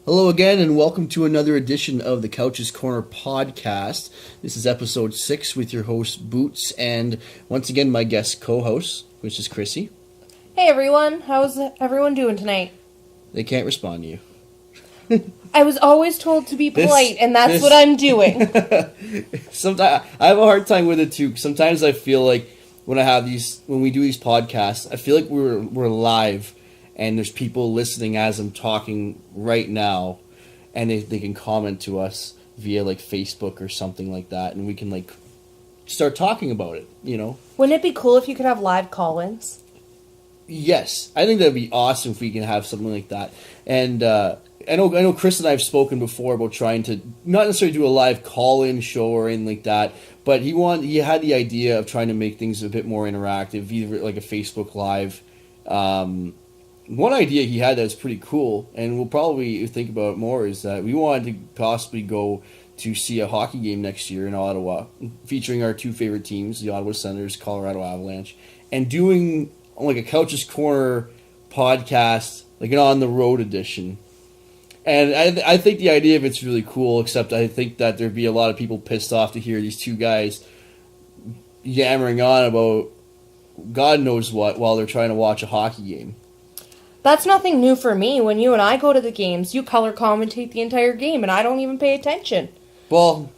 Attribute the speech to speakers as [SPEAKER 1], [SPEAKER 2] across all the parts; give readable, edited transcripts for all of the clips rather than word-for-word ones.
[SPEAKER 1] Hello again, and welcome to another edition of the Couch's Corner podcast. This is episode 6 with your host, Boots, and once again, my guest co-host, which is Krissy.
[SPEAKER 2] Hey everyone, how's everyone doing tonight?
[SPEAKER 1] They can't respond to you.
[SPEAKER 2] I was always told to be polite, and that's what I'm doing.
[SPEAKER 1] Sometimes I have a hard time with it too. Sometimes I feel like when we do these podcasts, I feel like we're live, and there's people listening as I'm talking right now, and they can comment to us via like Facebook or something like that, and we can like start talking about it. You know?
[SPEAKER 2] Wouldn't it be cool if you could have live call-ins?
[SPEAKER 1] Yes, I think that'd be awesome if we can have something like that. And I know Chris and I have spoken before about trying to not necessarily do a live call-in show or anything like that, but he had the idea of trying to make things a bit more interactive, either like a Facebook Live. One idea he had that's pretty cool, and we'll probably think about it more, is that we wanted to possibly go to see a hockey game next year in Ottawa, featuring our two favorite teams, the Ottawa Senators, Colorado Avalanche, and doing like a Couch's Corner podcast, like an on-the-road edition. And I think the idea of it's really cool, except I think that there'd be a lot of people pissed off to hear these two guys yammering on about God knows what while they're trying to watch a hockey game.
[SPEAKER 2] That's nothing new for me. When you and I go to the games, you color commentate the entire game, and I don't even pay attention.
[SPEAKER 1] Well,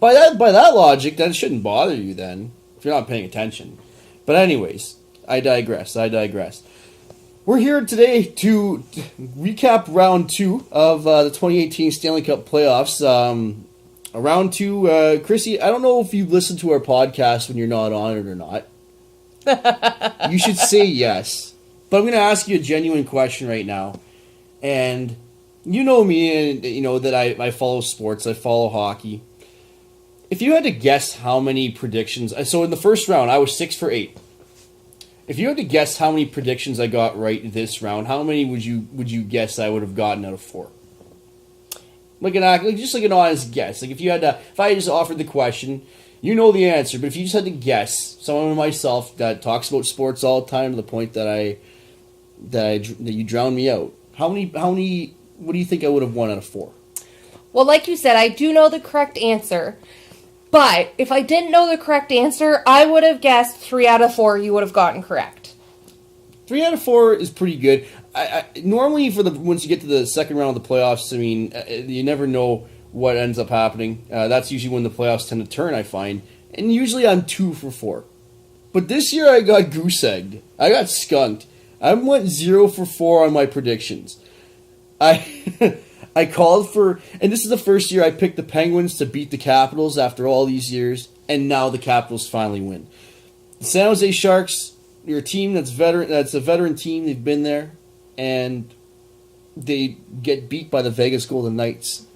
[SPEAKER 1] by that logic, that shouldn't bother you then, if you're not paying attention. But anyways, I digress. We're here today to recap round 2 of the 2018 Stanley Cup playoffs. Round 2, Krissy, I don't know if you've listened to our podcast when you're not on it or not. You should say yes. But I'm going to ask you a genuine question right now. And you know me, and you know that I follow sports. I follow hockey. If you had to guess how many predictions... So in the first round, I was 6 for 8. If you had to guess how many predictions I got right this round, how many would you guess I would have gotten out of 4? Just like an honest guess. Like if I just offered the question, you know the answer, but if you just had to guess, someone like myself that talks about sports all the time to the point that you drown me out, how many? What do you think I would have won out of 4?
[SPEAKER 2] Well, like you said, I do know the correct answer. But if I didn't know the correct answer, I would have guessed 3 out of 4 you would have gotten correct.
[SPEAKER 1] 3 out of 4 is pretty good. I normally, once you get to the second round of the playoffs, I mean, you never know what ends up happening. That's usually when the playoffs tend to turn, I find. And usually I'm 2 for 4. But this year I got goose-egged. I got skunked. I went 0 for 4 on my predictions. I called for, and this is the first year I picked the Penguins to beat the Capitals after all these years, and now the Capitals finally win. The San Jose Sharks, you're a team that's a veteran team, they've been there, and they get beat by the Vegas Golden Knights.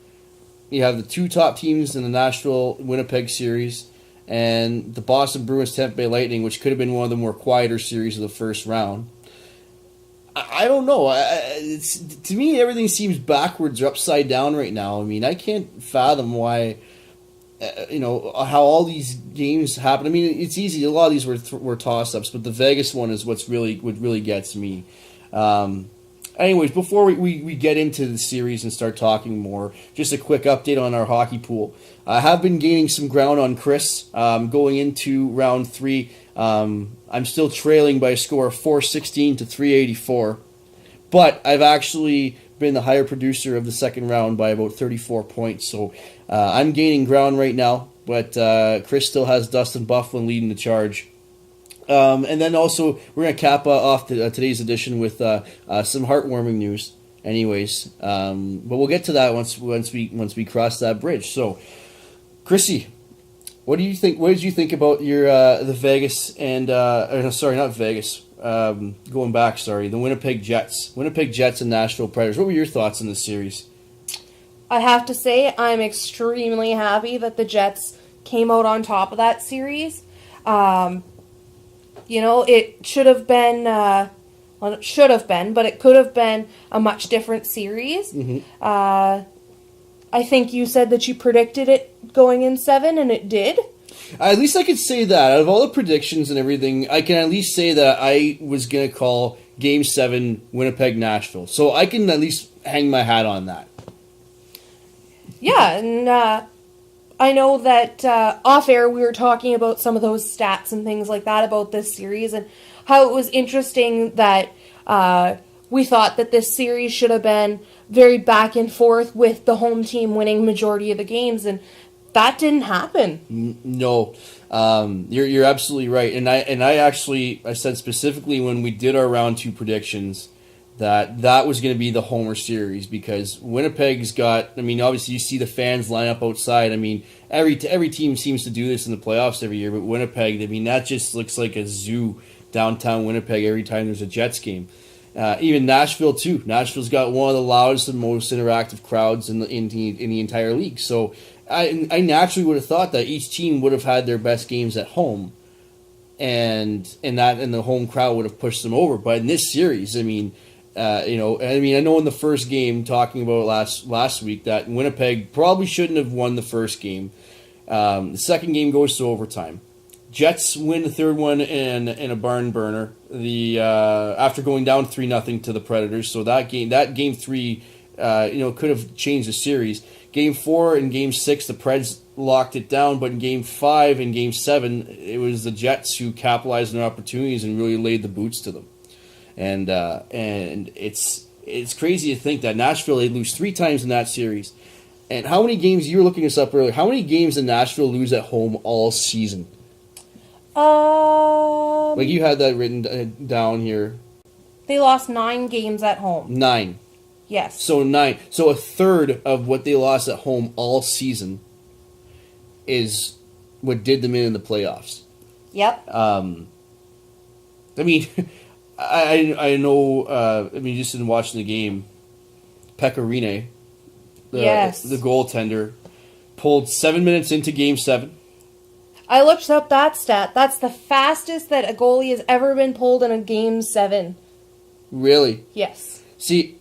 [SPEAKER 1] You have the 2 top teams in the Nashville-Winnipeg series, and the Boston Bruins-Tampa Bay Lightning, which could have been one of the more quieter series of the first round. I don't know. To me, everything seems backwards or upside down right now. I mean, I can't fathom why, how all these games happen. I mean, it's easy. A lot of these were toss-ups, but the Vegas one is what really gets me. Anyways, before we get into the series and start talking more, just a quick update on our hockey pool. I have been gaining some ground on Chris going into round 3. I'm still trailing by a score of 416 to 384, but I've actually been the higher producer of the second round by about 34 points, so I'm gaining ground right now, but Chris still has Dustin Bufflin leading the charge. And then also, we're going to cap off today's edition with some heartwarming news anyways, but we'll get to that once we cross that bridge. So, Krissy, what do you think? What did you think about your the Vegas and not Vegas? Going back, the Winnipeg Jets and Nashville Predators. What were your thoughts on this series?
[SPEAKER 2] I have to say, I'm extremely happy that the Jets came out on top of that series. It should have been. It should have been, but it could have been a much different series. Mm-hmm. I think you said that you predicted it going in 7, and it did.
[SPEAKER 1] At least I could say that. Out of all the predictions and everything, I can at least say that I was going to call Game 7, Winnipeg-Nashville. So I can at least hang my hat on that.
[SPEAKER 2] Yeah, and I know that off air we were talking about some of those stats and things like that about this series and how it was interesting that we thought that this series should have been very back and forth with the home team winning majority of the games, and that didn't happen.
[SPEAKER 1] No, you're absolutely right, and I said specifically when we did our round 2 predictions that was going to be the homer series because Winnipeg's got. I mean, obviously you see the fans line up outside. I mean, every team seems to do this in the playoffs every year, but Winnipeg, I mean, that just looks like a zoo downtown Winnipeg every time there's a Jets game. Even Nashville too. Nashville's got one of the loudest and most interactive crowds in the entire league. So I naturally would have thought that each team would have had their best games at home, and the home crowd would have pushed them over. But in this series, I mean, I know in the first game, talking about last week, that Winnipeg probably shouldn't have won the first game. The second game goes to overtime. Jets win the third one in a barn burner. After going down 3-0 to the Predators, so that game 3, could have changed the series. Game 4 and Game 6, the Preds locked it down, but in Game 5 and Game 7, it was the Jets who capitalized on their opportunities and really laid the boots to them. And it's crazy to think that Nashville, they lose 3 times in that series. And how many games, you were looking this up earlier, how many games did Nashville lose at home all season? Like you had that written down here.
[SPEAKER 2] They lost 9 games at home.
[SPEAKER 1] 9.
[SPEAKER 2] Yes.
[SPEAKER 1] So 9. So a third of what they lost at home all season is what did them in the playoffs.
[SPEAKER 2] Yep.
[SPEAKER 1] I mean, I know. Just in watching the game, Pecorine, the goaltender, pulled 7 minutes into Game 7.
[SPEAKER 2] I looked up that stat. That's the fastest that a goalie has ever been pulled in a Game 7.
[SPEAKER 1] Really?
[SPEAKER 2] Yes.
[SPEAKER 1] See,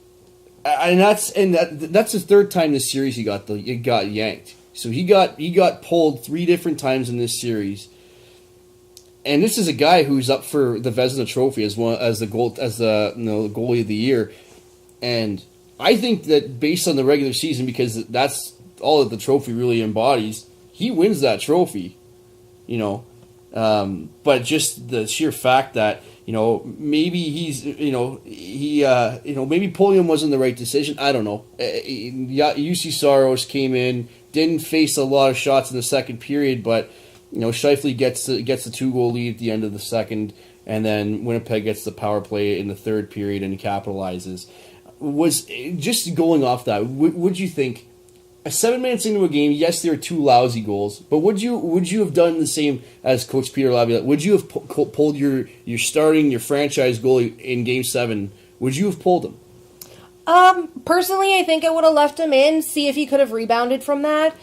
[SPEAKER 1] that's the third time this series he got yanked. So he got pulled 3 different times in this series. And this is a guy who's up for the Vezina Trophy as the goalie of the year. And I think that based on the regular season, because that's all that the trophy really embodies, he wins that trophy. But just the sheer fact that maybe maybe pulling him wasn't the right decision. I don't know. UC Saros came in, didn't face a lot of shots in the second period, but Scheifele gets the 2-goal lead at the end of the second, and then Winnipeg gets the power play in the third period and capitalizes. Was just going off that? Would you think? 7 minutes into a game, yes, there are 2 lousy goals, but would you have done the same as Coach Peter Laviolette? Would you have pulled your franchise goalie in Game 7? Would you have pulled him?
[SPEAKER 2] Personally, I think I would have left him in, see if he could have rebounded from that.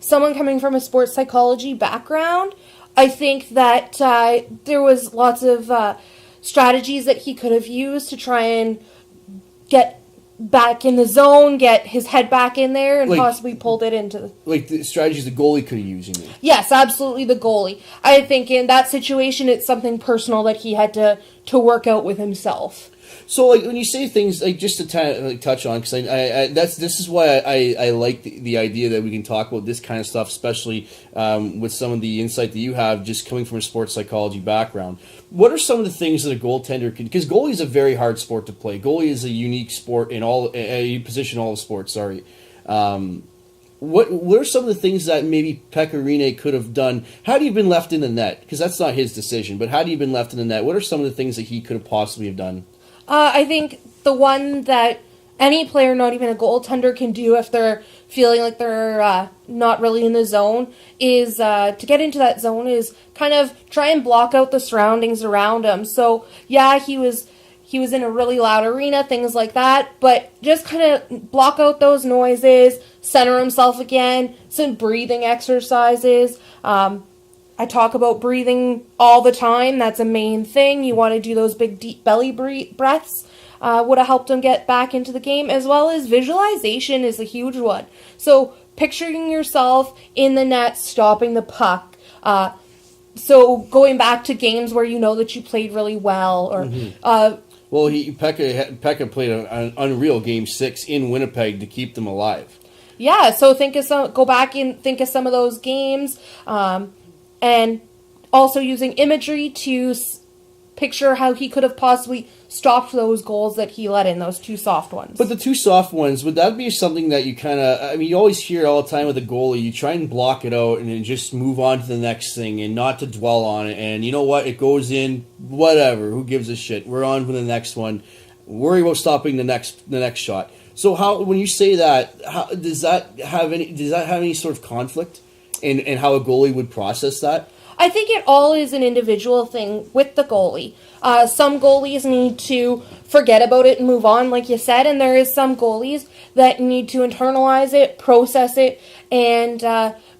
[SPEAKER 2] Someone coming from a sports psychology background, I think that there was lots of strategies that he could have used to try and get back in the zone, get his head back in there, and possibly pulled it into
[SPEAKER 1] the strategies the goalie could have used. You mean?
[SPEAKER 2] Yes, absolutely, the goalie. I think in that situation, it's something personal that he had to work out with himself.
[SPEAKER 1] So, when you say things, just to touch on, because this is why I like the idea that we can talk about this kind of stuff, especially with some of the insight that you have, just coming from a sports psychology background. What are some of the things that a goaltender can? Because goalie is a very hard sport to play. Goalie is a unique sport in you position all the sports. Sorry. What are some of the things that maybe Pecorine could have done had he been left in the net? Because that's not his decision, but had he been left in the net, what are some of the things that he could have possibly have done?
[SPEAKER 2] I think the one that any player, not even a goaltender, can do if they're feeling like they're not really in the zone is to get into that zone is kind of try and block out the surroundings around him. So, yeah, he was in a really loud arena, things like that, but just kind of block out those noises, center himself again, some breathing exercises. I talk about breathing all the time. That's a main thing. You want to do those big, deep belly breaths. Would have helped him get back into the game, as well as visualization is a huge one. So picturing yourself in the net, stopping the puck. So going back to games where you know that you played really well, or
[SPEAKER 1] Well, Pekka played an unreal Game 6 in Winnipeg to keep them alive.
[SPEAKER 2] Yeah, so go back and think of some of those games, and also using imagery to picture how he could have possibly stopped those goals that he let in, those two soft ones.
[SPEAKER 1] But the two soft ones, would that be something that you kind of, I mean, you always hear it all the time with a goalie, you try and block it out and then just move on to the next thing and not to dwell on it. And you know what? It goes in, whatever, who gives a shit? We're on with the next one. Worry about stopping the next shot. So how, when you say that, does that have any sort of conflict in how a goalie would process that?
[SPEAKER 2] I think it all is an individual thing with the goalie. Some goalies need to forget about it and move on, like you said, and there is some goalies that need to internalize it, process it, and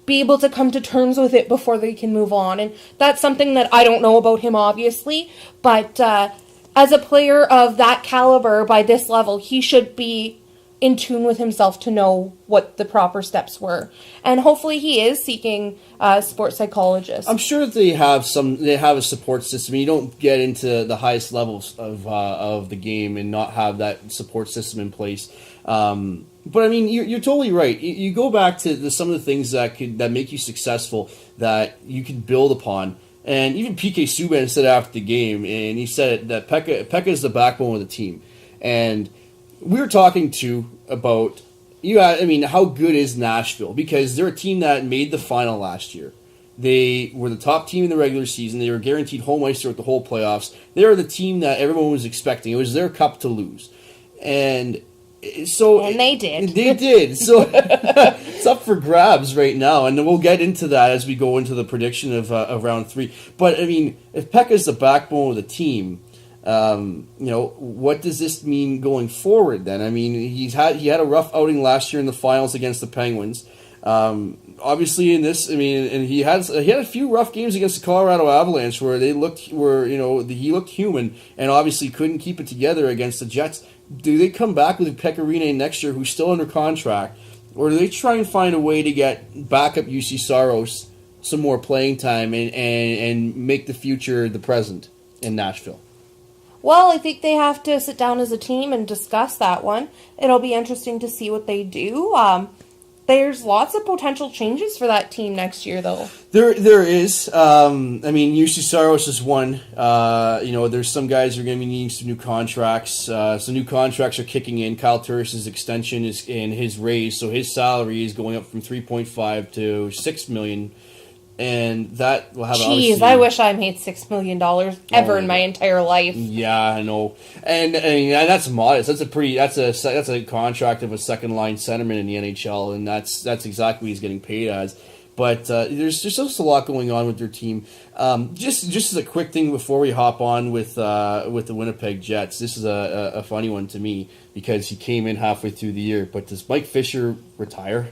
[SPEAKER 2] be able to come to terms with it before they can move on. And that's something that I don't know about him, obviously, but as a player of that caliber by this level, he should be in tune with himself to know what the proper steps were. And hopefully he is seeking a sports psychologist.
[SPEAKER 1] I'm sure that they have a support system. You don't get into the highest levels of the game and not have that support system in place. But I mean, you're totally right. You go back to some of the things that make you successful that you can build upon. And even PK Subban said after the game, and he said that Pekka is the backbone of the team. And we were talking about how good is Nashville, because they're a team that made the final last year. They were the top team in the regular season. They were guaranteed home ice throughout the whole playoffs. They were the team that everyone was expecting. It was their cup to lose, and they did. They did. So it's up for grabs right now, and we'll get into that as we go into the prediction of round 3. But I mean, if Pekka's the backbone of the team, what does this mean going forward then? I mean, he had a rough outing last year in the finals against the Penguins. Obviously in this, I mean, and he had a few rough games against the Colorado Avalanche where he looked human and obviously couldn't keep it together against the Jets. Do they come back with Pekka Rinne next year, who's still under contract, or do they try and find a way to get backup UC Saros some more playing time and make the future the present in Nashville?
[SPEAKER 2] Well, I think they have to sit down as a team and discuss that one. It'll be interesting to see what they do. There's lots of potential changes for that team next year, though. There
[SPEAKER 1] is. I mean, UC Saros is one. There's some guys who are going to be needing some new contracts. Some new contracts are kicking in. Kyle Turris' extension is in his raise, so his salary is going up from $3.5 to $6 million. And that will have.
[SPEAKER 2] Jeez, I wish I made $6 million ever in my entire life.
[SPEAKER 1] Yeah, I know, and that's modest. That's a contract of a second line centerman in the NHL, and that's exactly what he's getting paid as. But there's just a lot going on with their team. Just as a quick thing before we hop on with the Winnipeg Jets, this is a funny one to me because he came in halfway through the year. But does Mike Fisher retire?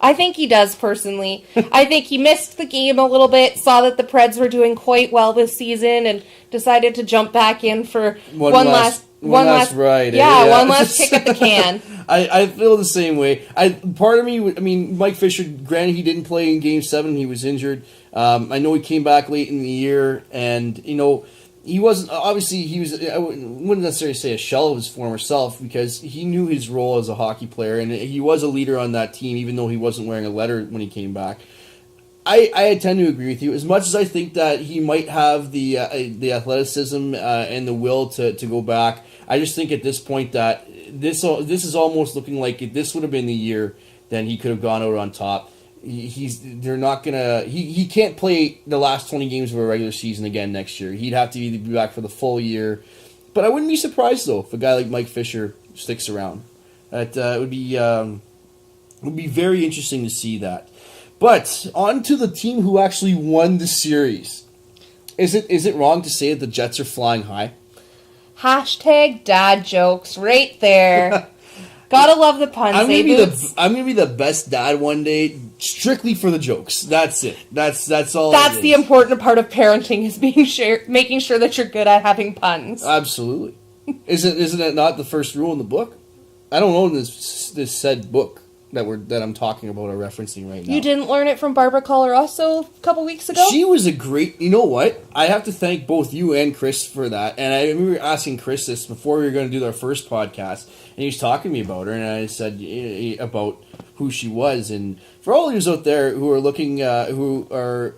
[SPEAKER 2] I think he does, personally. I think he missed the game a little bit, saw that the Preds were doing quite well this season, and decided to jump back in for one last
[SPEAKER 1] ride.
[SPEAKER 2] One last kick at the can.
[SPEAKER 1] I feel the same way. Part of me, I mean, Mike Fisher, granted he didn't play in Game 7, he was injured. I know he came back late in the year, and, he wasn't, obviously, I wouldn't necessarily say a shell of his former self, because he knew his role as a hockey player, and he was a leader on that team, even though he wasn't wearing a letter when he came back. I tend to agree with you. As much as I think that he might have the athleticism and the will to go back, I just think at this point that this is almost looking like if this would have been the year, then he could have gone out on top. He can't play the last 20 games of a regular season again next year. He'd have to either be back for the full year. But I wouldn't be surprised, though, if a guy like Mike Fisher sticks around. It would be very interesting to see that. But on to the team who actually won the series. Is it wrong to say that the Jets are flying high?
[SPEAKER 2] Hashtag dad jokes right there. Gotta love the puns.
[SPEAKER 1] I'm gonna be the best dad one day, strictly for the jokes. That's it. That's all.
[SPEAKER 2] That's the important part of parenting, is making sure that you're good at having puns.
[SPEAKER 1] Absolutely. Isn't it not the first rule in the book? I don't own this said book. that I'm talking about or referencing right now.
[SPEAKER 2] You didn't learn it from Barbara Coloroso a couple weeks ago?
[SPEAKER 1] She was a great... You know what? I have to thank both you and Chris for that. And I remember asking Chris this before we were going to do our first podcast, and he was talking to me about her, and I said about who she was. And for all of you out there who are looking, who are,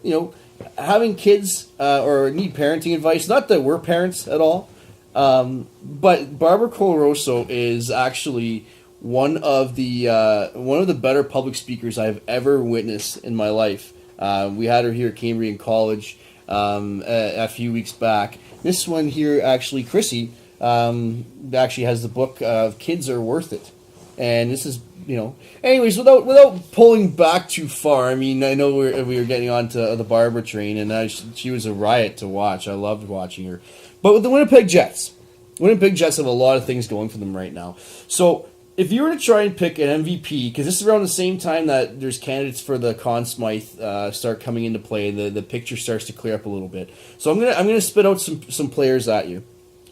[SPEAKER 1] having kids or need parenting advice, not that we're parents at all, but Barbara Coloroso is actually one of the better public speakers I've ever witnessed in my life. We had her here at Cambrian College a few weeks back. This one here, actually, Krissy, actually has the book "Kids Are Worth It," and this is Anyways, without pulling back too far, I mean, I know we were getting onto the Barbara train, and she was a riot to watch. I loved watching her. But with the Winnipeg Jets have a lot of things going for them right now. So if you were to try and pick an MVP, because this is around the same time that there's candidates for the Conn Smythe start coming into play, the picture starts to clear up a little bit. So I'm gonna spit out some players at you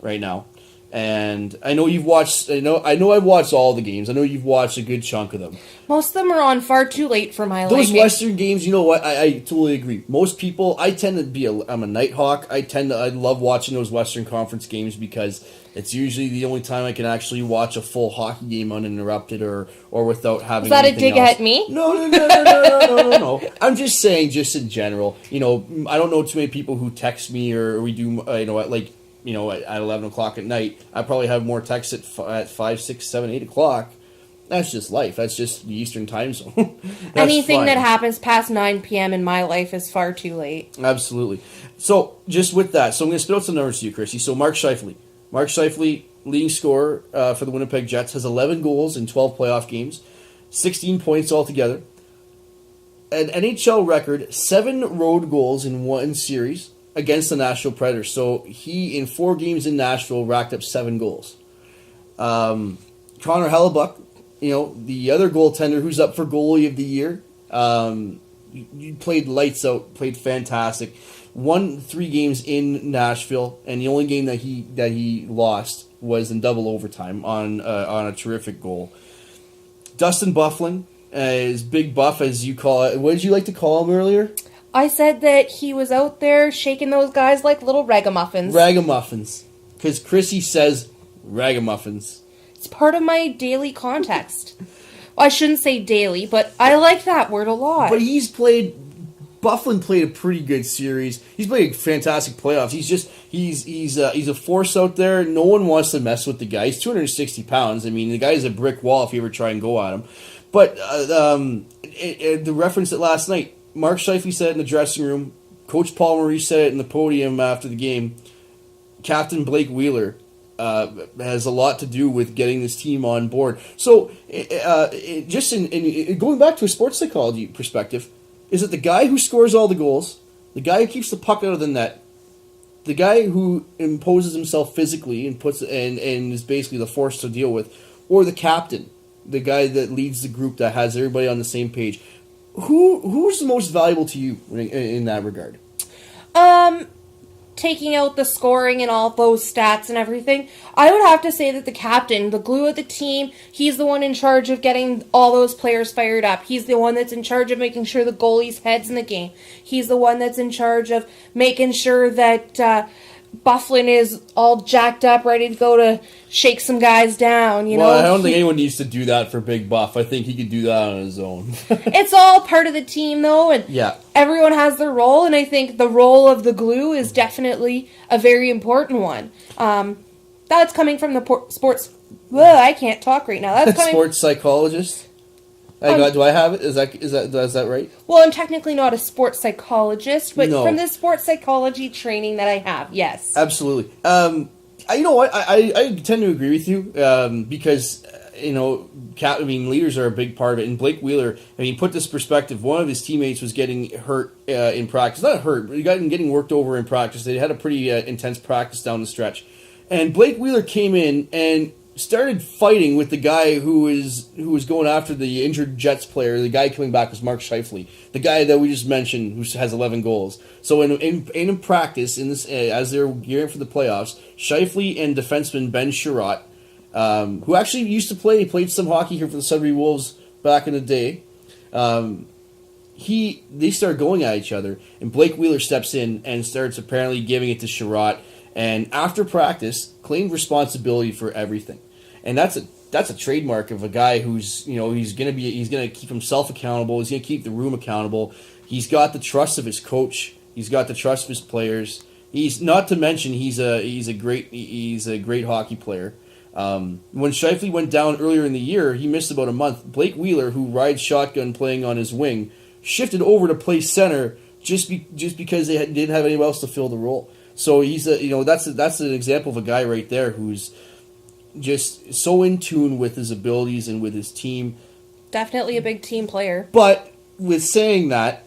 [SPEAKER 1] right now. And I know you've watched. I know I've watched all the games. I know you've watched a good chunk of them.
[SPEAKER 2] Most of them are on far too late for my liking.
[SPEAKER 1] Those Western games, you know what? I totally agree. Most people, I tend to be I'm a Nighthawk. I love watching those Western Conference games because it's usually the only time I can actually watch a full hockey game uninterrupted or without having.
[SPEAKER 2] Is that a dig at me?
[SPEAKER 1] No. I'm just saying, just in general. I don't know too many people who text me or we do. At 11 o'clock at night, I probably have more texts at 5, 6, 7, 8 o'clock. That's just life. That's just the Eastern time zone.
[SPEAKER 2] Anything that happens past 9 p.m. in my life is far too late.
[SPEAKER 1] Absolutely. So, just with that, I'm going to spit out some numbers to you, Krissy. So, Mark Scheifele, leading scorer for the Winnipeg Jets, has 11 goals in 12 playoff games, 16 points altogether. An NHL record, 7 road goals in one series against the Nashville Predators. So he, in 4 games in Nashville, racked up 7 goals. Connor Hellebuck, the other goaltender who's up for goalie of the year, you played lights out, played fantastic. Won 3 games in Nashville, and the only game that he lost was in double overtime on a terrific goal. Dustin Byfuglien is Big Buff, as you call it. What did you like to call him earlier?
[SPEAKER 2] I said that he was out there shaking those guys like little ragamuffins.
[SPEAKER 1] Ragamuffins. Because Krissy says ragamuffins.
[SPEAKER 2] It's part of my daily context. Well, I shouldn't say daily, but I like that word a lot.
[SPEAKER 1] But Byfuglien played a pretty good series. He's played fantastic playoffs. He's a force out there. No one wants to mess with the guy. He's 260 pounds. I mean, the guy's a brick wall if you ever try and go at him. But the reference it last night, Mark Scheifele said it in the dressing room. Coach Paul Maurice said it in the podium after the game. Captain Blake Wheeler has a lot to do with getting this team on board. So, just in going back to a sports psychology perspective, is it the guy who scores all the goals, the guy who keeps the puck out of the net, the guy who imposes himself physically and is basically the force to deal with, or the captain, the guy that leads the group that has everybody on the same page? Who's the most valuable to you in that regard?
[SPEAKER 2] Taking out the scoring and all those stats and everything, I would have to say that the captain, the glue of the team, he's the one in charge of getting all those players fired up. He's the one that's in charge of making sure the goalie's head's in the game. He's the one that's in charge of making sure that Byfuglien is all jacked up, ready to go to shake some guys down,
[SPEAKER 1] Well, I don't think anyone needs to do that for Big Buff. I think he could do that on his own.
[SPEAKER 2] It's all part of the team, though, and everyone has their role, and I think the role of the glue is definitely a very important one. That's coming from the sports... I can't talk right now. That's coming...
[SPEAKER 1] Sports psychologist? Do I have it? Is that right?
[SPEAKER 2] Well, I'm technically not a sports psychologist, but from the sports psychology training that I have, yes.
[SPEAKER 1] Absolutely. You know what? I tend to agree with you because leaders are a big part of it. And Blake Wheeler, put this perspective. One of his teammates was getting hurt in practice. Not hurt, but he got getting worked over in practice. They had a pretty intense practice down the stretch, and Blake Wheeler came in and started fighting with the guy who was going after the injured Jets player. The guy coming back was Mark Scheifele, the guy that we just mentioned who has 11 goals. So in practice, as they're gearing for the playoffs, Scheifele and defenseman Ben Sherratt, who actually used to played some hockey here for the Sudbury Wolves back in the day. They start going at each other, and Blake Wheeler steps in and starts apparently giving it to Sherratt, and after practice claimed responsibility for everything. And that's a trademark of a guy who's, he's gonna keep himself accountable, he's gonna keep the room accountable. He's got the trust of his coach, he's got the trust of his players. He's not to mention he's a great hockey player. When Scheifele went down earlier in the year, he missed about a month. Blake Wheeler, who rides shotgun playing on his wing, shifted over to play center just because they didn't have anyone else to fill the role. So he's that's an example of a guy right there who's just so in tune with his abilities and with his team.
[SPEAKER 2] Definitely a big team player.
[SPEAKER 1] But with saying that,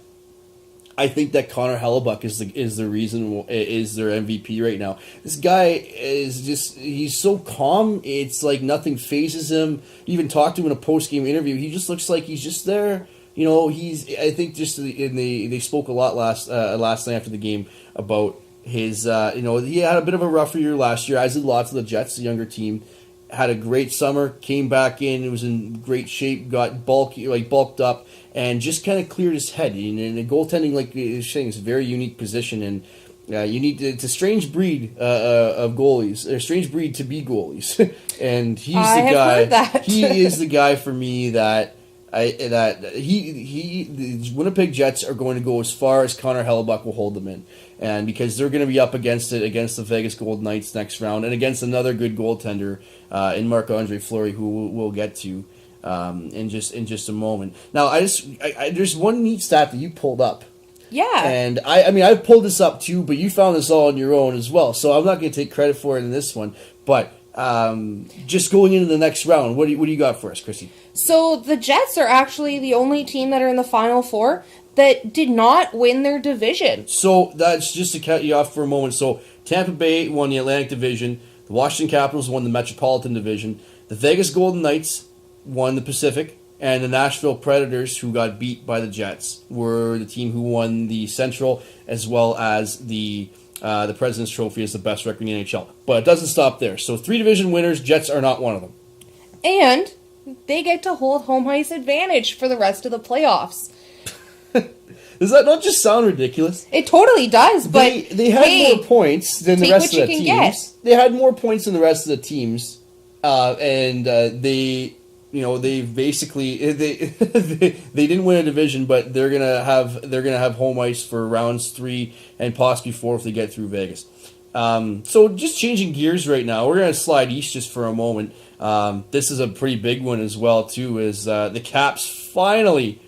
[SPEAKER 1] I think that Connor Hellebuck is the reason is their MVP right now. This guy he's so calm. It's like nothing phases him. You even talked to him in a post-game interview. He just looks like he's just there. I think just they spoke a lot last night after the game about his he had a bit of a rougher year last year, as did lots of the Jets, the younger team. Had a great summer, came back in, was in great shape, got bulked up, and just kind of cleared his head. And the goaltending, like you're saying, is a very unique position, and you need it's a strange breed of goalies, a strange breed to be goalies. And he's the guy. Heard that. He is the guy for me that the Winnipeg Jets are going to go as far as Connor Hellebuck will hold them in, and because they're going to be up against the Vegas Golden Knights next round, and against another good goaltender in Marc-Andre Fleury, who we'll get to in just a moment. Now, there's one neat stat that you pulled up.
[SPEAKER 2] Yeah.
[SPEAKER 1] And I pulled this up too, but you found this all on your own as well, so I'm not going to take credit for it in this one, but. Just going into the next round, what do you got for us, Krissy?
[SPEAKER 2] So the Jets are actually the only team that are in the Final Four that did not win their division.
[SPEAKER 1] So that's just to cut you off for a moment. So Tampa Bay won the Atlantic Division, the Washington Capitals won the Metropolitan Division, the Vegas Golden Knights won the Pacific, and the Nashville Predators, who got beat by the Jets, were the team who won the Central, as well as the President's Trophy as the best record in the NHL. But it doesn't stop there. So 3 division winners, Jets are not one of them.
[SPEAKER 2] And they get to hold home ice advantage for the rest of the playoffs.
[SPEAKER 1] Does that not just sound ridiculous?
[SPEAKER 2] It totally does, but
[SPEAKER 1] they had more points than the rest of the teams.
[SPEAKER 2] Get.
[SPEAKER 1] They had more points than the rest of the teams, and they basically they didn't win a division, but they're gonna have home ice for rounds 3 and possibly 4 if they get through Vegas. So just changing gears right now, we're gonna slide east just for a moment. This is a pretty big one as well too. Is the Caps finally,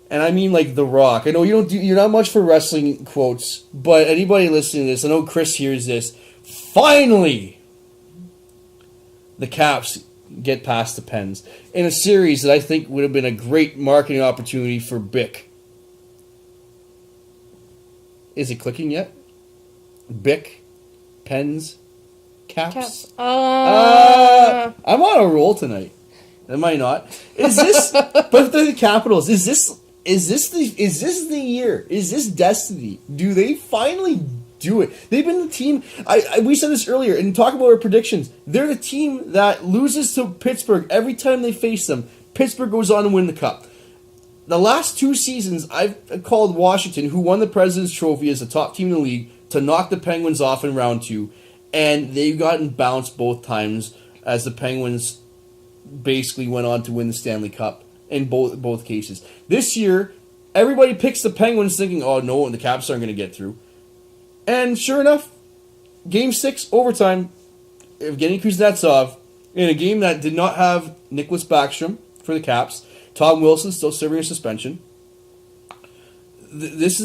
[SPEAKER 1] and I mean like The Rock. I know you're not much for wrestling quotes, but anybody listening to this, I know Chris hears this. Finally, the Caps get past the Pens in a series that I think would have been a great marketing opportunity for Bic. Is it clicking yet? Bic, Pens, Caps. I'm on a roll tonight. Am I not? Is this? But the Capitals. Is this the year? Is this destiny? Do they finally do it? They've been the team. We said this earlier, and talk about our predictions. They're the team that loses to Pittsburgh every time they face them. Pittsburgh goes on to win the Cup. The last 2 seasons, I've called Washington, who won the President's Trophy as the top team in the league, to knock the Penguins off in round 2, and they've gotten bounced both times as the Penguins basically went on to win the Stanley Cup in both cases. This year, everybody picks the Penguins thinking, oh no, the Caps aren't going to get through. And sure enough, Game 6, overtime, Evgeny Kuznetsov, in a game that did not have Nicholas Backstrom for the Caps, Tom Wilson still serving a suspension. This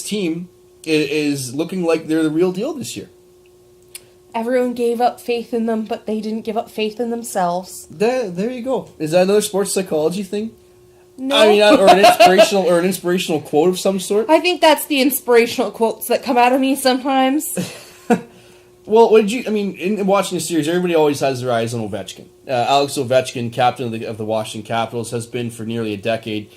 [SPEAKER 1] team is looking like they're the real deal this year.
[SPEAKER 2] Everyone gave up faith in them, but they didn't give up faith in themselves.
[SPEAKER 1] There you go. Is that another sports psychology thing?
[SPEAKER 2] No.
[SPEAKER 1] I mean, or an inspirational quote of some sort?
[SPEAKER 2] I think that's the inspirational quotes that come out of me sometimes.
[SPEAKER 1] Well, in watching the series, everybody always has their eyes on Ovechkin. Alex Ovechkin, captain of the Washington Capitals, has been for nearly a decade.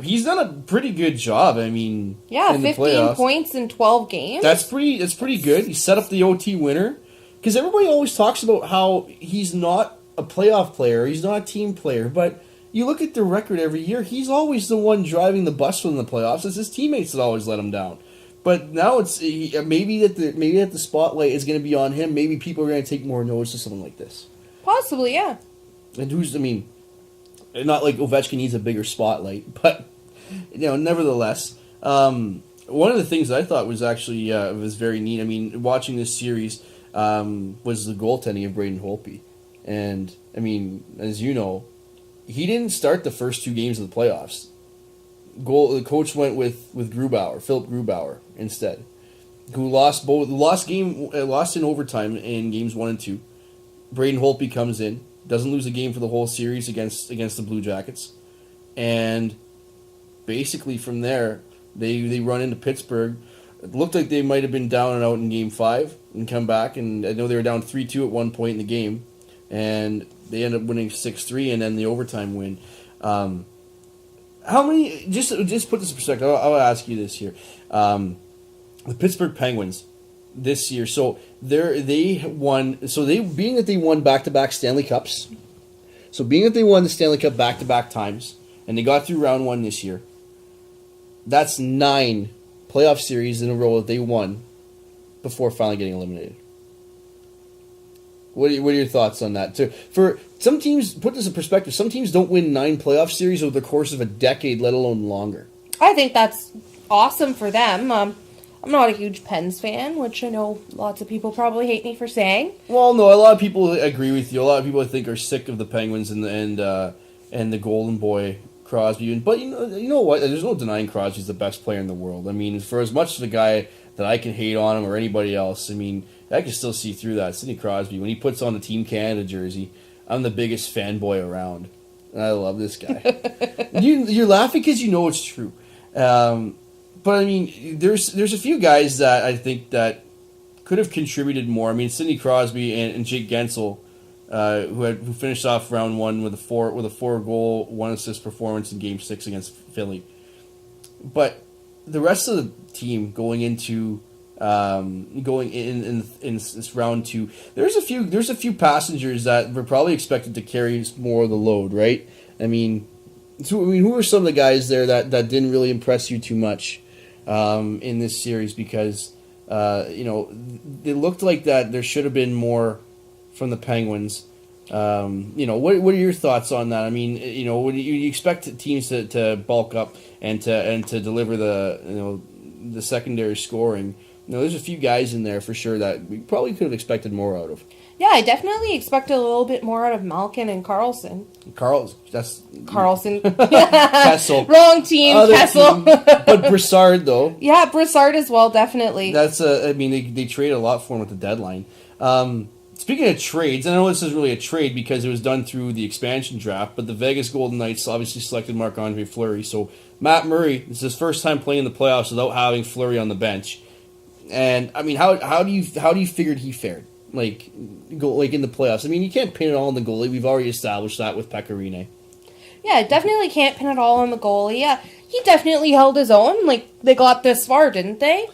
[SPEAKER 1] He's done a pretty good job. I mean, in
[SPEAKER 2] 15 points in 12 games.
[SPEAKER 1] That's pretty good. He set up the OT winner, because everybody always talks about how he's not a playoff player. He's not a team player. But you look at the record every year, he's always the one driving the bus in the playoffs. It's his teammates that always let him down. But now it's maybe that the spotlight is going to be on him. Maybe people are going to take more notice of something like this.
[SPEAKER 2] Possibly, yeah.
[SPEAKER 1] And not like Ovechkin needs a bigger spotlight, but nevertheless, one of the things that I thought was actually was very neat. I mean, watching this series was the goaltending of Braden Holtby, and I mean, as you know, he didn't start the first 2 games of the playoffs. The coach went with Philip Grubauer instead, who lost in overtime in games 1 and 2. Braden Holtby comes in, doesn't lose a game for the whole series against the Blue Jackets, and basically from there they run into Pittsburgh. It looked like they might have been down and out in Game 5 and come back, and I know they were down 3-2 at one point in the game, and they end up winning 6-3 and then the overtime win. How many? Just put this in perspective. I'll ask you this here: the Pittsburgh Penguins this year. So they won. So being that they won back-to-back Stanley Cups. So being that they won the Stanley Cup back-to-back times, and they got through round 1 this year. That's 9 playoff series in a row that they won before finally getting eliminated. What are your thoughts on that? For some teams, put this in perspective, some teams don't win 9 playoff series over the course of a decade, let alone longer.
[SPEAKER 2] I think that's awesome for them. I'm not a huge Pens fan, which I know lots of people probably hate me for saying.
[SPEAKER 1] Well, no, a lot of people agree with you. A lot of people I think are sick of the Penguins and the Golden Boy Crosby. But you know what? There's no denying Crosby's the best player in the world. I mean, for as much as the guy that I can hate on him or anybody else, I mean, I can still see through that. Sidney Crosby, when he puts on the Team Canada jersey, I'm the biggest fanboy around. And I love this guy. You're laughing because you know it's true. But I mean, there's a few guys that I think that could have contributed more. I mean, Sidney Crosby and Jake Gensel, who finished off round 1 with a 4-goal, 1-assist performance in Game 6 against Philly. But the rest of the team going into going in this round 2, there's a few passengers that were probably expected to carry more of the load, right? I mean, who are some of the guys there that didn't really impress you too much in this series? Because it looked like that there should have been more from the Penguins. What are your thoughts on that? I mean, when you expect teams to bulk up and to deliver the secondary scoring. There's a few guys in there for sure that we probably could have expected more out of.
[SPEAKER 2] Yeah, I definitely expected a little bit more out of Malkin and Carlson.
[SPEAKER 1] Carlson.
[SPEAKER 2] Kessel. Wrong team,
[SPEAKER 1] Other
[SPEAKER 2] Kessel.
[SPEAKER 1] Team. But Brassard, though.
[SPEAKER 2] Yeah, Brassard as well, definitely.
[SPEAKER 1] They traded a lot for him at the deadline. Speaking of trades, I know this isn't really a trade because it was done through the expansion draft, but the Vegas Golden Knights obviously selected Marc-Andre Fleury. So Matt Murray, this is his first time playing in the playoffs without having Fleury on the bench. And I mean, how do you figure he fared? Like in the playoffs. I mean, you can't pin it all on the goalie. We've already established that with Pecorine.
[SPEAKER 2] Yeah, definitely can't pin it all on the goalie. Yeah, he definitely held his own. Like, they got this far, didn't they?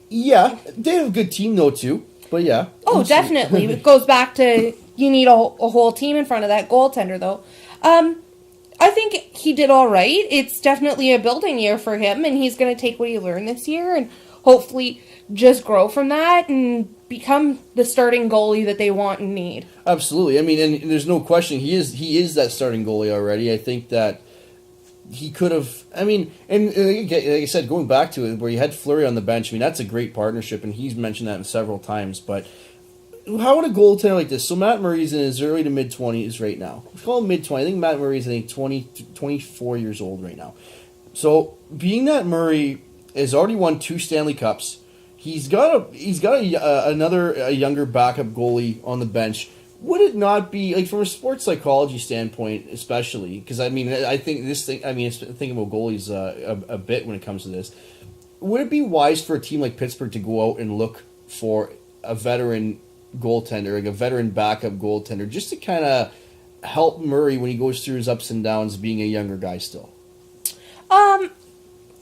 [SPEAKER 1] Yeah, they have a good team though too. But yeah.
[SPEAKER 2] Oh, definitely. It goes back to you need a whole team in front of that goaltender, though. I think he did all right. It's definitely a building year for him, and he's going to take what he learned this year and hopefully just grow from that and become the starting goalie that they want and need.
[SPEAKER 1] Absolutely. I mean, and there's no question he is that starting goalie already. I think that he could have. I mean, and like I said, going back to it, where you had Fleury on the bench. I mean, that's a great partnership, and he's mentioned that several times. But how would a goaltender like this? So Matt Murray's in his early to mid 20s right now. Let's call him mid 20. I think Matt Murray's 24 years old right now. So being that Murray has already won 2 Stanley Cups. He's got another younger backup goalie on the bench. Would it not be, like, from a sports psychology standpoint, especially, because I mean, I think this thing, I mean, thinking about goalies a bit when it comes to this. Would it be wise for a team like Pittsburgh to go out and look for a veteran goaltender, like a veteran backup goaltender, just to kind of help Murray when he goes through his ups and downs, being a younger guy still?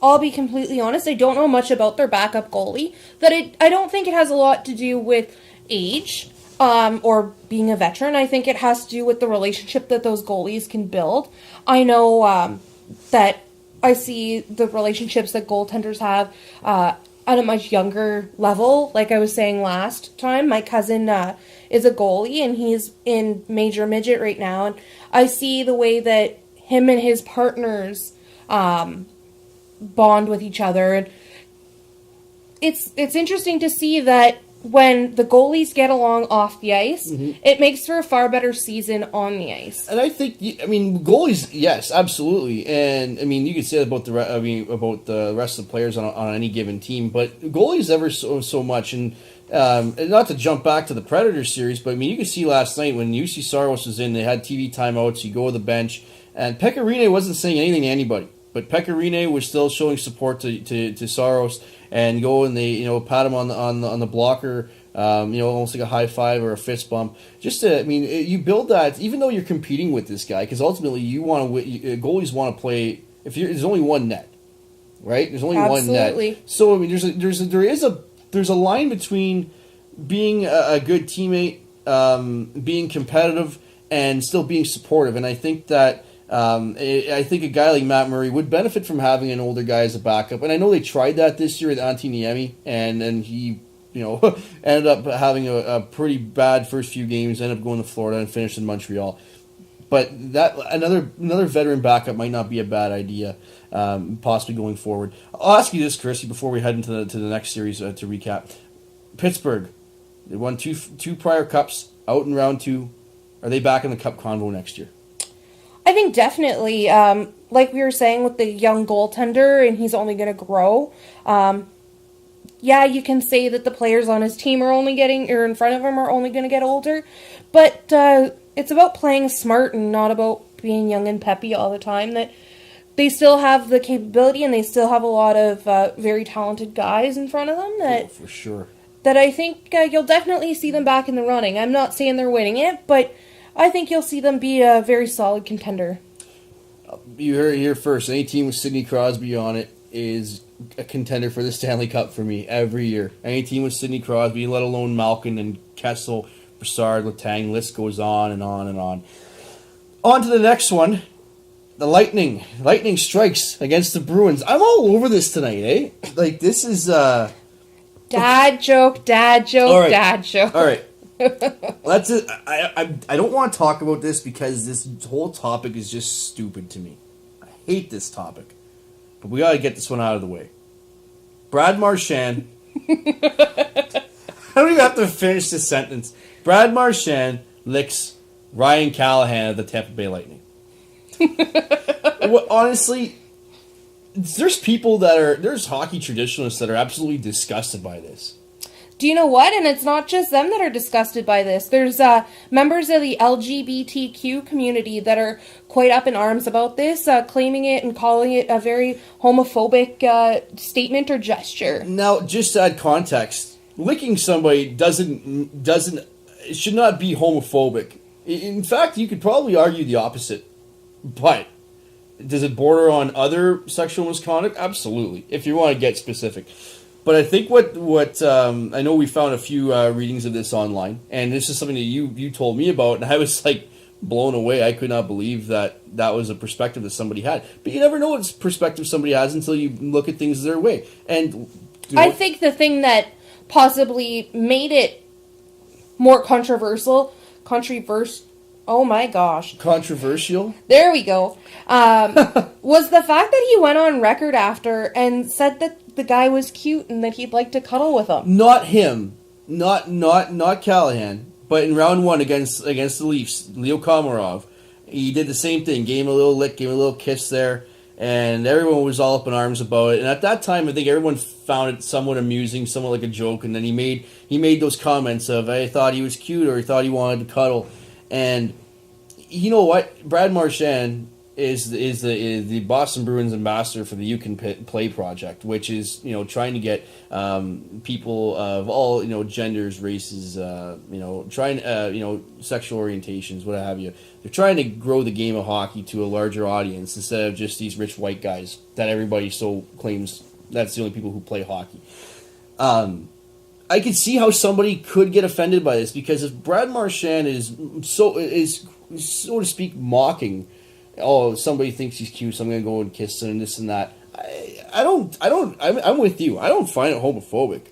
[SPEAKER 2] I'll be completely honest, I don't know much about their backup goalie. I don't think it has a lot to do with age. or being a veteran. I think it has to do with the relationship that those goalies can build. I know that I see the relationships that goaltenders have at a much younger level. Like I was saying last time, my cousin is a goalie, and he's in major midget right now. And I see the way that him and his partners bond with each other. And it's interesting to see that when the goalies get along off the ice, it makes for a far better season on the ice.
[SPEAKER 1] And I think, goalies, yes, absolutely. And you could say about about the rest of the players on any given team, but goalies ever so much. And not to jump back to the Predators series, but you could see last night when UC Saros was in, they had TV timeouts. You go to the bench, and Pekka Rinne wasn't saying anything to anybody, but Pekka Rinne was still showing support to Saros. And go and they pat him on the blocker, almost like a high five or a fist bump. Just to, you build that even though you're competing with this guy, because ultimately you want to goalies want to play. There's only one net, right? There's only one net. So there's a line between being a good teammate, being competitive, and still being supportive. And I think that. I think a guy like Matt Murray would benefit from having an older guy as a backup, and I know they tried that this year with Antti Niemi, and he, ended up having a pretty bad first few games, ended up going to Florida and finished in Montreal. But that another veteran backup might not be a bad idea, possibly going forward. I'll ask you this, Krissy, before we head into the next series to recap. Pittsburgh, they won two prior cups out in round 2. Are they back in the cup convo next year?
[SPEAKER 2] I think definitely, like we were saying with the young goaltender, and he's only going to grow. Yeah, you can say that the players on his team are only getting, or in front of him are only going to get older, but it's about playing smart and not about being young and peppy all the time. That they still have the capability, and they still have a lot of very talented guys in front of them. That
[SPEAKER 1] for sure. That
[SPEAKER 2] I think you'll definitely see them back in the running. I'm not saying they're winning it, but I think you'll see them be a very solid contender.
[SPEAKER 1] You heard it here first. Any team with Sidney Crosby on it is a contender for the Stanley Cup for me every year. Any team with Sidney Crosby, let alone Malkin and Kessel, Brassard, Letang, list goes on and on and on. On to the next one. The Lightning. Lightning strikes against the Bruins. I'm all over this tonight, eh? Like, this is...
[SPEAKER 2] Dad joke,
[SPEAKER 1] all right.
[SPEAKER 2] dad joke.
[SPEAKER 1] All right. That's it. I don't want to talk about this because this whole topic is just stupid to me. I hate this topic. But we got to get this one out of the way. Brad Marchand. I don't even have to finish this sentence. Brad Marchand licks Ryan Callahan of the Tampa Bay Lightning. Honestly, there's hockey traditionalists that are absolutely disgusted by this.
[SPEAKER 2] Do you know what? And it's not just them that are disgusted by this. There's members of the LGBTQ community that are quite up in arms about this, claiming it and calling it a very homophobic statement or gesture.
[SPEAKER 1] Now, just to add context, licking somebody should not be homophobic. In fact, you could probably argue the opposite. But does it border on other sexual misconduct? Absolutely, if you want to get specific. But I think what I know we found a few readings of this online, and this is something that you told me about, and I was like blown away. I could not believe that was a perspective that somebody had. But you never know what perspective somebody has until you look at things their way. And
[SPEAKER 2] I think the thing that possibly made it more controversial. Oh my gosh.
[SPEAKER 1] Controversial?
[SPEAKER 2] There we go. Was the fact that he went on record after and said that the guy was cute and that he'd like to cuddle with him.
[SPEAKER 1] Not him. Not Callahan. But in round 1 against the Leafs, Leo Komarov, he did the same thing. Gave him a little lick, gave him a little kiss there, and everyone was all up in arms about it. And at that time, I think everyone found it somewhat amusing, somewhat like a joke. And then he made those comments of, I thought he was cute, or he thought he wanted to cuddle. And you know what? Brad Marchand is the Boston Bruins ambassador for the You Can Play project, which is trying to get people of all genders, races, trying sexual orientations, what have you. They're trying to grow the game of hockey to a larger audience instead of just these rich white guys that everybody so claims that's the only people who play hockey. I can see how somebody could get offended by this, because if Brad Marchand is so to speak mocking, oh, somebody thinks he's cute, so I'm gonna go and kiss him and this and that. I'm with you. I don't find it homophobic.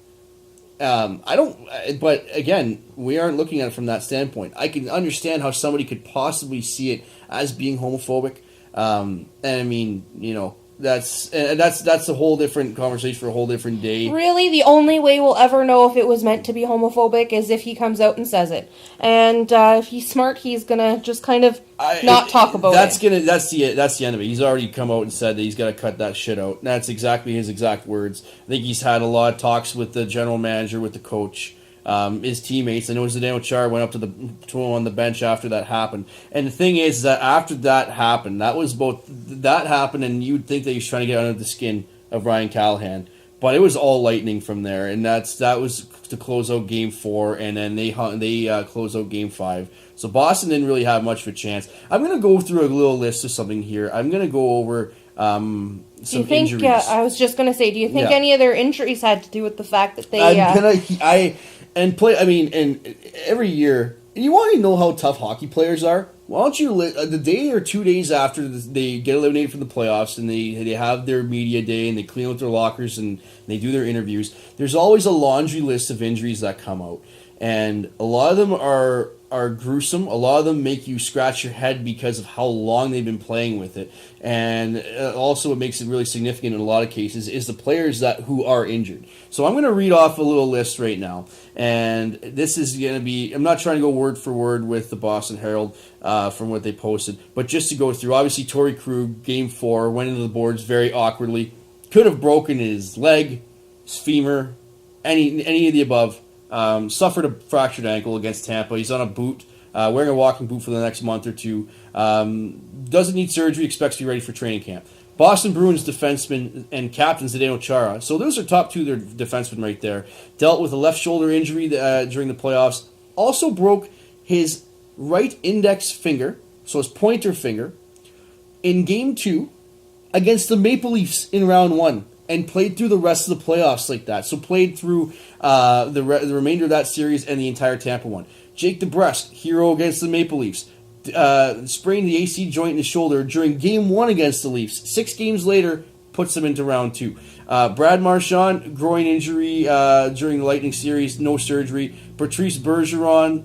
[SPEAKER 1] I don't. But again, we aren't looking at it from that standpoint. I can understand how somebody could possibly see it as being homophobic. And I mean, that's a whole different conversation for a whole different day.
[SPEAKER 2] Really, the only way we'll ever know if it was meant to be homophobic is if he comes out and says it. And if he's smart, he's gonna just kind of not talk about
[SPEAKER 1] it. That's the end of it. He's already come out and said that he's got to cut that shit out. And that's exactly his exact words. I think he's had a lot of talks with the general manager, with the coach, his teammates. I know Zdeno Chara went up to him on the bench after that happened. And the thing is that after that happened, that happened, and you'd think that he was trying to get under the skin of Ryan Callahan. But it was all lightning from there, and that was to close out Game 4, and then they closed out Game 5. So Boston didn't really have much of a chance. I'm going to go through a little list of something here. I'm going to go over some injuries.
[SPEAKER 2] I was just going to say, do you think any of their injuries had to do with the fact that they...
[SPEAKER 1] And every year, you want to know how tough hockey players are? Why don't you, the day or 2 days after they get eliminated from the playoffs and they have their media day and they clean out their lockers and they do their interviews, there's always a laundry list of injuries that come out. And a lot of them are gruesome. A lot of them make you scratch your head because of how long they've been playing with it. And also what makes it really significant in a lot of cases is the players who are injured. So I'm going to read off a little list right now. And this is going to be, I'm not trying to go word for word with the Boston Herald from what they posted, but just to go through, obviously Torrey Krug, Game 4, went into the boards very awkwardly. Could have broken his leg, his femur, any of the above. Suffered a fractured ankle against Tampa. He's on a boot, wearing a walking boot for the next month or two. Doesn't need surgery, expects to be ready for training camp. Boston Bruins defenseman and captain Zdeno Chara. So those are top two their defensemen right there. Dealt with a left shoulder injury during the playoffs. Also broke his right index finger, so his pointer finger, in Game 2 against the Maple Leafs in Round 1. And played through the rest of the playoffs like that. So played through the remainder of that series and the entire Tampa one. Jake DeBrusk, hero against the Maple Leafs, sprained the AC joint in his shoulder during Game 1 against the Leafs. 6 games later, puts him into Round 2. Brad Marchand, groin injury during the Lightning series, no surgery. Patrice Bergeron,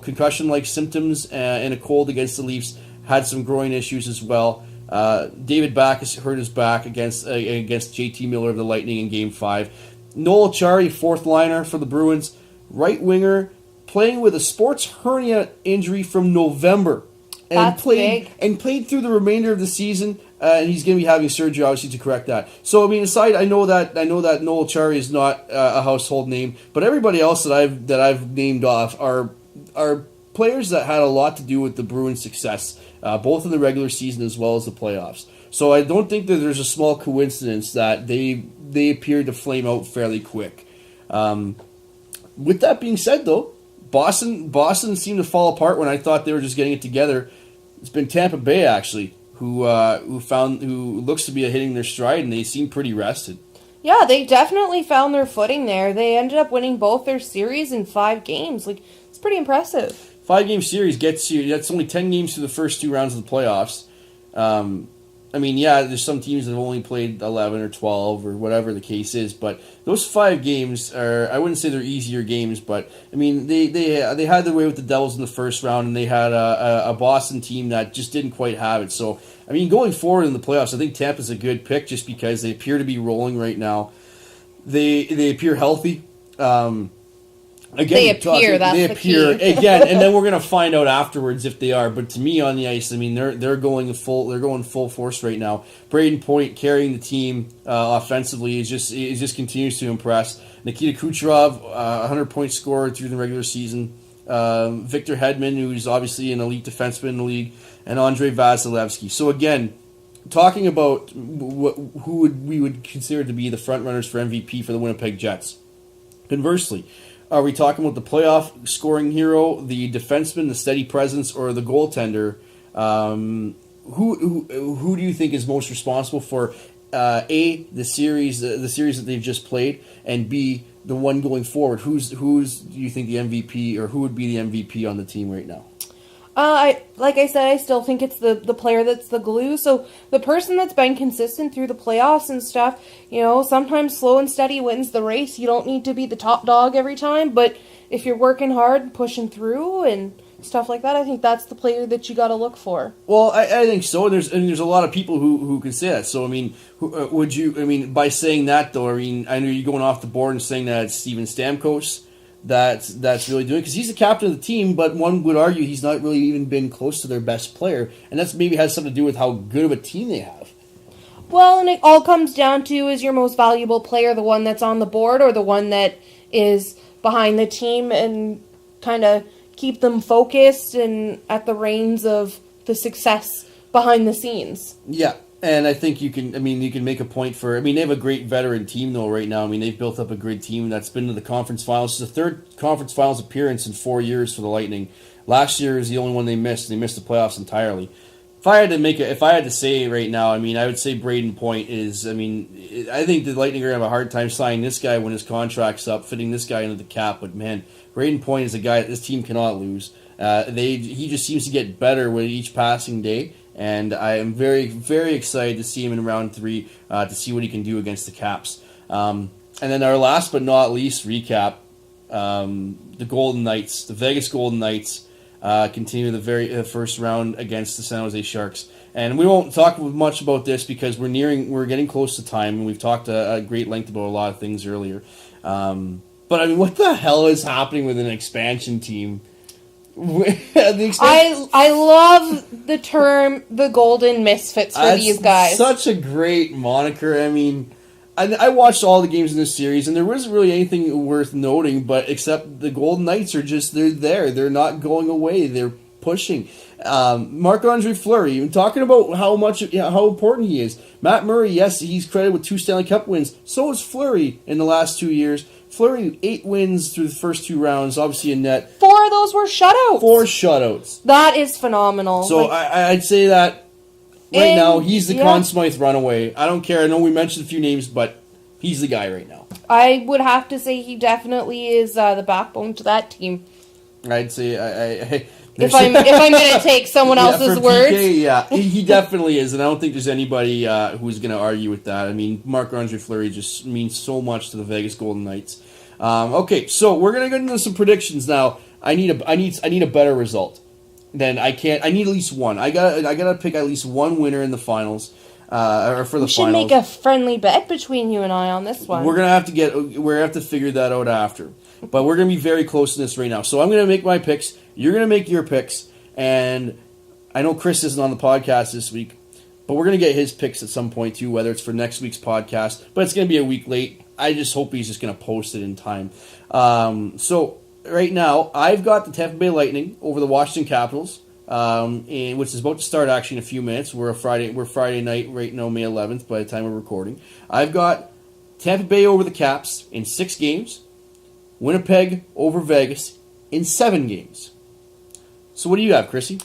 [SPEAKER 1] concussion-like symptoms and a cold against the Leafs, had some groin issues as well. David Backes hurt his back against JT Miller of the Lightning in Game 5. Noel Acciari, fourth liner for the Bruins, right winger, playing with a sports hernia injury from November, and played through the remainder of the season. And he's going to be having surgery, obviously, to correct that. So, I mean, aside, I know that Noel Acciari is not a household name, but everybody else that I've named off are players that had a lot to do with the Bruins' success, both in the regular season as well as the playoffs. So I don't think that there's a small coincidence that they appeared to flame out fairly quick. With that being said, though, Boston seemed to fall apart when I thought they were just getting it together. It's been Tampa Bay, actually, who looks to be hitting their stride, and they seem pretty rested.
[SPEAKER 2] Yeah, they definitely found their footing there. They ended up winning both their series in 5 games. It's pretty impressive.
[SPEAKER 1] 5-game series gets you. That's only 10 games through the first 2 rounds of the playoffs. There's some teams that have only played 11 or 12 or whatever the case is, but those 5 games are, I wouldn't say they're easier games, but I mean they had their way with the Devils in the first round, and they had a Boston team that just didn't quite have it. So I mean, going forward in the playoffs, I think Tampa's a good pick just because they appear to be rolling right now. They appear healthy. Again, they appear again, and then we're gonna find out afterwards if they are. But to me, on the ice, I mean, they're going full force right now. Braden Point carrying the team offensively is just continues to impress. Nikita Kucherov, 100-point scorer through the regular season. Victor Hedman, who's obviously an elite defenseman in the league, and Andrei Vasilevsky. So again, talking about who we would consider to be the front runners for MVP for the Winnipeg Jets. Conversely, are we talking about the playoff scoring hero, the defenseman, the steady presence, or the goaltender? Who do you think is most responsible for A, the series that they've just played, and B, the one going forward, who's do you think the MVP, or who would be the MVP on the team right now?
[SPEAKER 2] Like I said, I still think it's the player that's the glue. So the person that's been consistent through the playoffs and stuff, sometimes slow and steady wins the race. You don't need to be the top dog every time, but if you're working hard, pushing through and stuff like that, I think that's the player that you got to look for.
[SPEAKER 1] Well, I think so. There's a lot of people who can say that. So I mean, would you? I mean, by saying that though, I mean, I know you're going off the board and saying that it's Steven Stamkos that's really doing, because he's the captain of the team, but one would argue he's not really even been close to their best player, and that's maybe has something to do with how good of a team they have.
[SPEAKER 2] Well, and it all comes down to, is your most valuable player the one that's on the board or the one that is behind the team, and kind of keep them focused and at the reins of the success behind the scenes.
[SPEAKER 1] Yeah. And I think you can make a point for, they have a great veteran team, though, right now. I mean, they've built up a great team that's been to the conference finals. It's the third conference finals appearance in 4 years for the Lightning. Last year is the only one they missed. They missed the playoffs entirely. If I had to say right now, I would say Braden Point is, I think the Lightning are going to have a hard time signing this guy when his contract's up, fitting this guy into the cap. But, man, Braden Point is a guy that this team cannot lose. He just seems to get better with each passing day. And I am very, very excited to see him in round 3 to see what he can do against the Caps. And then our last but not least recap, the Golden Knights, the Vegas Golden Knights, continue the first round against the San Jose Sharks. And we won't talk much about this because we're getting close to time, and we've talked at great length about a lot of things earlier. But what the hell is happening with an expansion team?
[SPEAKER 2] I love the term the Golden Misfits for these guys.
[SPEAKER 1] Such a great moniker. I watched all the games in this series, and there wasn't really anything worth noting, but except the Golden Knights they're there. They're not going away. They're pushing. Marc-Andre Fleury, talking about how important he is. Matt Murray, yes, he's credited with 2 Stanley Cup wins. So is Fleury in the last 2 years. Fleury, 8 wins through the first 2 rounds, obviously in net.
[SPEAKER 2] 4 of those were shutouts.
[SPEAKER 1] 4 shutouts.
[SPEAKER 2] That is phenomenal.
[SPEAKER 1] So I'd say that right now he's the Conn Smythe runaway. I don't care. I know we mentioned a few names, but he's the guy right now.
[SPEAKER 2] I would have to say he definitely is the backbone to that team.
[SPEAKER 1] I'd say
[SPEAKER 2] if I'm going to take someone else's words.
[SPEAKER 1] PK, he definitely is, and I don't think there's anybody who's going to argue with that. Marc-Andre Fleury just means so much to the Vegas Golden Knights. Okay, so we're going to get into some predictions now. I need a better result. Then I need at least one. I gotta pick at least one winner in the finals, or for the finals. We should
[SPEAKER 2] make a friendly bet between you and I on this one.
[SPEAKER 1] We're gonna have to figure that out after. But we're going to be very close to this right now. So I'm going to make my picks. You're going to make your picks. And I know Chris isn't on the podcast this week, but we're going to get his picks at some point too, whether it's for next week's podcast. But it's going to be a week late. I just hope he's just going to post it in time. So right now, I've got the Tampa Bay Lightning over the Washington Capitals, which is about to start actually in a few minutes. We're Friday night right now, May 11th, by the time we're recording. I've got Tampa Bay over the Caps in 6 games. Winnipeg over Vegas in 7 games. So what do you have, Krissy?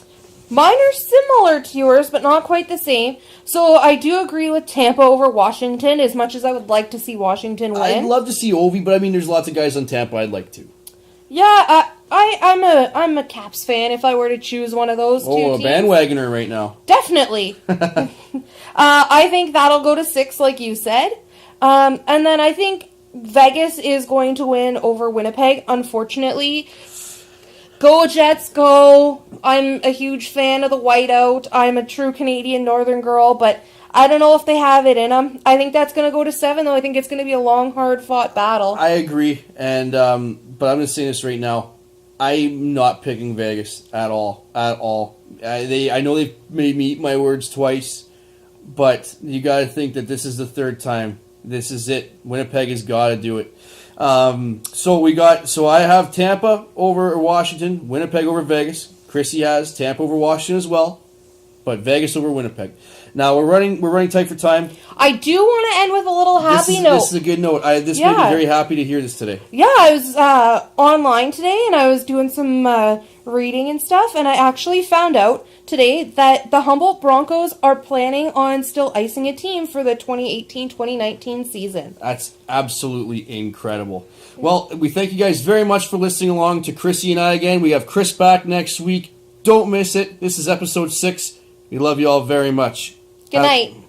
[SPEAKER 2] Mine are similar to yours, but not quite the same. So I do agree with Tampa over Washington, as much as I would like to see Washington win.
[SPEAKER 1] I'd love to see Ovi, but there's lots of guys on Tampa I'd like to.
[SPEAKER 2] Yeah, I'm a Caps fan if I were to choose one of those two teams.
[SPEAKER 1] A bandwagoner right now.
[SPEAKER 2] Definitely. I think that'll go to 6, like you said. And then I think Vegas is going to win over Winnipeg, unfortunately. Go Jets, go. I'm a huge fan of the whiteout. I'm a true Canadian Northern girl, but I don't know if they have it in them. I think that's going to go to 7, though. I think it's going to be a long, hard-fought battle.
[SPEAKER 1] I agree, and but I'm going to say this right now. I'm not picking Vegas at all. At all. I know they've made me eat my words twice, but you got to think that this is the 3rd time. This is it. Winnipeg has got to do it. So I have Tampa over Washington, Winnipeg over Vegas. Krissy has Tampa over Washington as well. but Vegas over Winnipeg. Now we're running tight for time.
[SPEAKER 2] I do want to end with a little happy note.
[SPEAKER 1] This is a good note. This made me very happy to hear this today.
[SPEAKER 2] Yeah, I was online today and I was doing some reading and stuff, and I actually found out today that the Humboldt Broncos are planning on still icing a team for the 2018-2019 season.
[SPEAKER 1] That's absolutely incredible. Well, we thank you guys very much for listening along to Krissy and I again. We have Chris back next week. Don't miss it. This is episode 6. We love you all very much.
[SPEAKER 2] Good night.